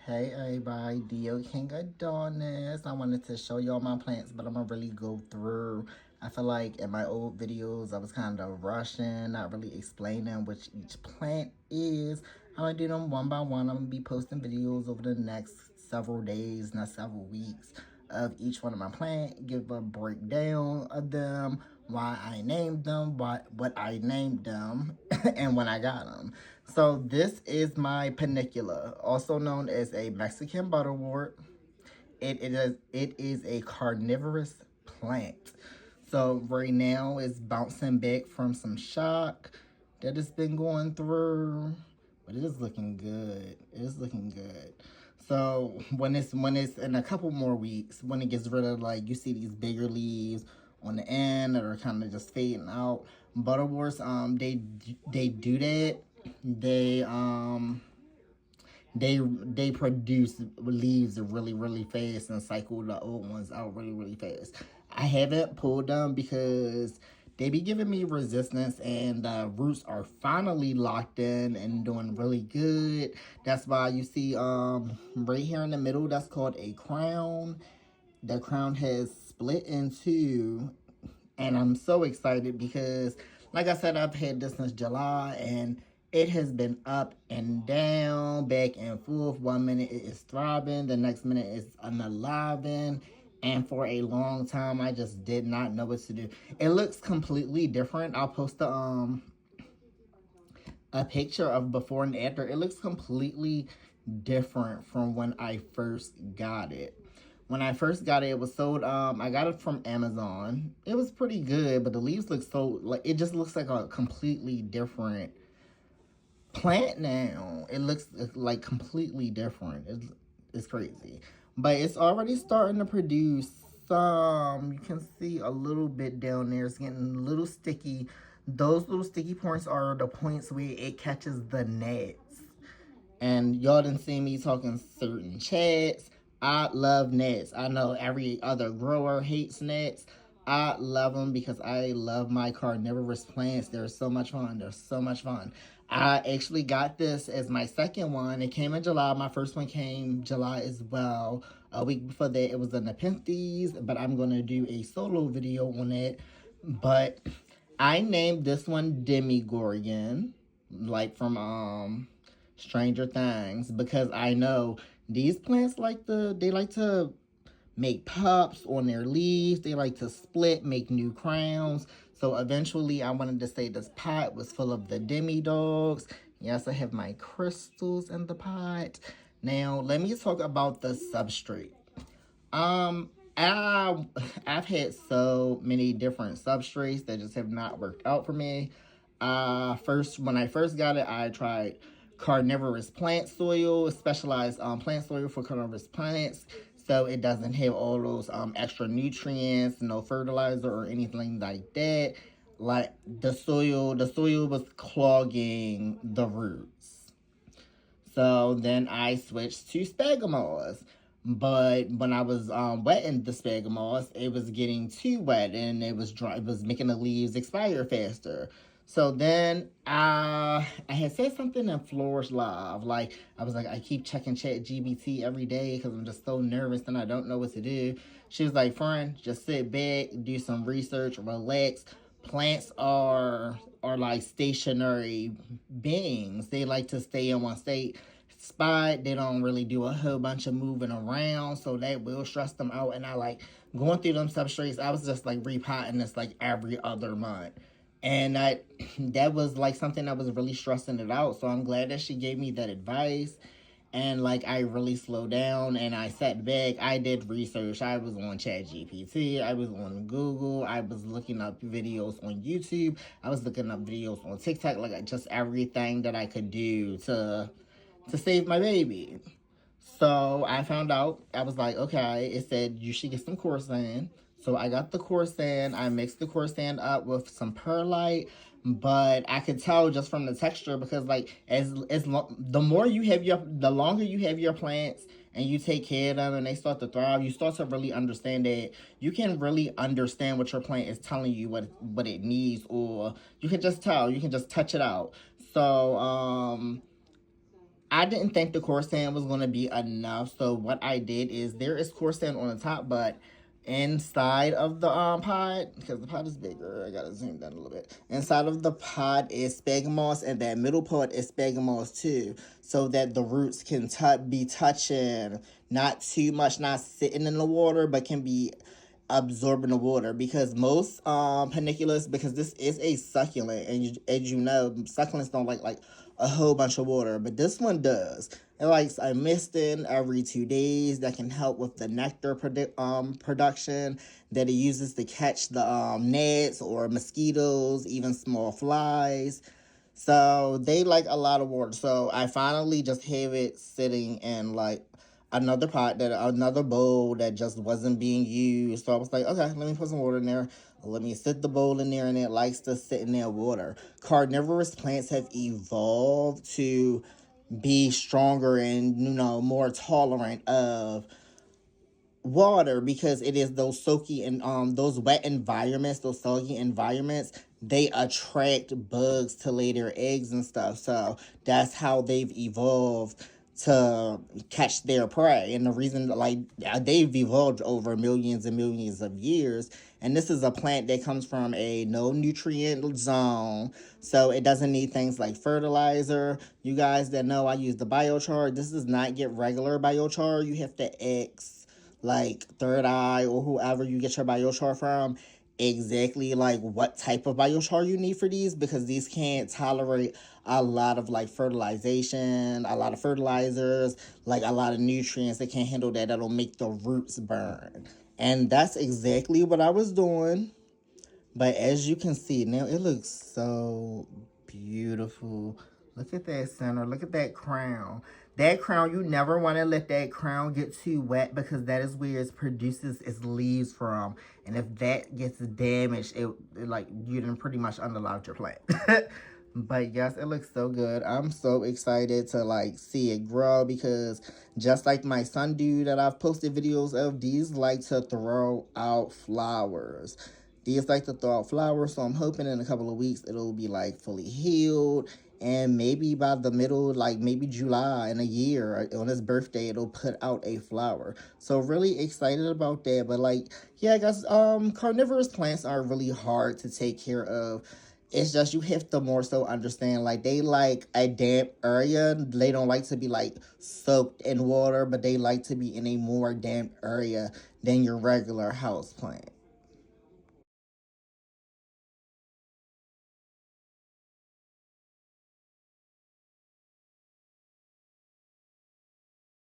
Hey everybody, Dio King Adonis. I wanted to show y'all my plants, but I'm gonna really go through. I feel like in my old videos, I was kind of rushing, not really explaining which each plant is. I'm gonna do them one by one. I'm gonna be posting videos over the next several days, not several weeks, of each one of my plants. Give a breakdown of them, why I named them, what I named them, and when I got them. So this is my pinguicula, also known as a Mexican butterwort. It is a carnivorous plant. So right now it's bouncing back from some shock that it's been going through, but it is looking good. It is looking good. So when it's in a couple more weeks, when it gets rid of, like, you see these bigger leaves on the end that are kind of just fading out. Butterworts, they do that. They they produce leaves really fast and cycle the old ones out really fast. I haven't pulled them because they be giving me resistance, and the roots are finally locked in and doing really good. That's why you see right here in the middle, that's called a crown. The crown has split in two, and I'm so excited because, like I said, I've had this since July, and it has been up and down, back and forth. One minute it is throbbing, the next minute it's unaliving. And for a long time, I just did not know what to do. It looks completely different. I'll post a picture of before and after. It looks completely different from when I first got it. When I first got it, it was sold. I got it from Amazon. It was pretty good, but the leaves look so, like, it just looks like a completely different plant now. It looks like completely different. It's crazy, but it's already starting to produce some. You can see a little bit down there. It's getting a little sticky. Those little sticky points are the points where it catches the gnats. And y'all didn't see me talking certain chats. I love gnats. I know every other grower hates gnats. I love them because I love my carnivorous plants. They're so much fun. They're so much fun. I actually got this as my second one. It came in July. My first one came July as well. A week before that, it was the Nepenthes, but I'm going to do a solo video on it. But I named this one Demigorgon, like from Stranger Things, because I know these plants they like to make pups on their leaves. They like to split, make new crowns. So eventually I wanted to say this pot was full of the Demodogs. Yes, I have my crystals in the pot. Now let me talk about the substrate. Um, I've had so many different substrates that just have not worked out for me. First, when I first got it, I tried carnivorous plant soil, specialized plant soil for carnivorous plants, so it doesn't have all those extra nutrients, no fertilizer or anything like that. Like the soil was clogging the roots. So then I switched to sphagomoss. But when I was wetting the sphagomoss, it was getting too wet and it was dry. It was making the leaves expire faster. So then I had said something in Flourish Live. Like, I was like, I keep checking Chat GBT every day because I'm just so nervous and I don't know what to do. She was like, friend, just sit back, do some research, relax. Plants are like stationary beings. They like to stay in one spot. They don't really do a whole bunch of moving around, so that will stress them out. And I like going through them substrates. I was just like repotting this like every other month, and that was like something that was really stressing it out. So I'm glad that she gave me that advice. And like, I really slowed down and I sat back. I did research. I was on ChatGPT. I was on Google. I was looking up videos on YouTube. I was looking up videos on TikTok. Like, just everything that I could do to save my baby. So I found out. I was like, okay. It said you should get some coarsen. So I got the coarsen. I mixed the coarsen up with some perlite, but I could tell just from the texture, because like the more you have the longer you have your plants and you take care of them and they start to thrive, you start to really understand that you can really understand what your plant is telling you what it needs, or you can just tell, you can just touch it out. So I didn't think the coarse sand was going to be enough. So what I did is there is coarse sand on the top, but inside of the pod, because the pod is bigger, I gotta zoom down a little bit. Inside of the pod is sphagnum moss, and that middle part is sphagnum moss too, so that the roots can be touching, not too much, not sitting in the water, but can be absorbing the water. Because most paniculas, because this is a succulent, and as you know, succulents don't like a whole bunch of water, but this one does. It likes a misting every 2 days that can help with the nectar production that it uses to catch the gnats or mosquitoes, even small flies. So they like a lot of water. So I finally just have it sitting in like another bowl that just wasn't being used. So I was like, okay, let me put some water in there. Let me sit the bowl in there, and it likes to sit in there water. Carnivorous plants have evolved to be stronger and, more tolerant of water, because it is those soaky and those wet environments, those soggy environments, they attract bugs to lay their eggs and stuff. So that's how they've evolved to catch their prey. And the reason, like, they've evolved over millions and millions of years. And this is a plant that comes from a no nutrient zone, so it doesn't need things like fertilizer. You guys that know, I use the biochar. This does not get regular biochar. You have to ask like Third Eye or whoever you get your biochar from exactly like what type of biochar you need for these, because these can't tolerate a lot of like fertilization, a lot of fertilizers, like a lot of nutrients. They can't handle that. That'll make the roots burn. And that's exactly what I was doing. But as you can see now, it looks so beautiful. Look at that center. Look at that crown. That crown, you never want to let that crown get too wet, because that is where it produces its leaves from. And if that gets damaged, it like, you done pretty much unalived your plant. But yes, it looks so good. I'm so excited to like see it grow, because just like my sundew that I've posted videos of, these like to throw out flowers. These like to throw out flowers, so I'm hoping in a couple of weeks it'll be like fully healed, and maybe by the middle, like maybe July in a year, on his birthday, it'll put out a flower. So really excited about that. But like, yeah, guys, carnivorous plants are really hard to take care of. It's just, you have to more so understand, like, they like a damp area. They don't like to be like soaked in water, but they like to be in a more damp area than your regular house plant.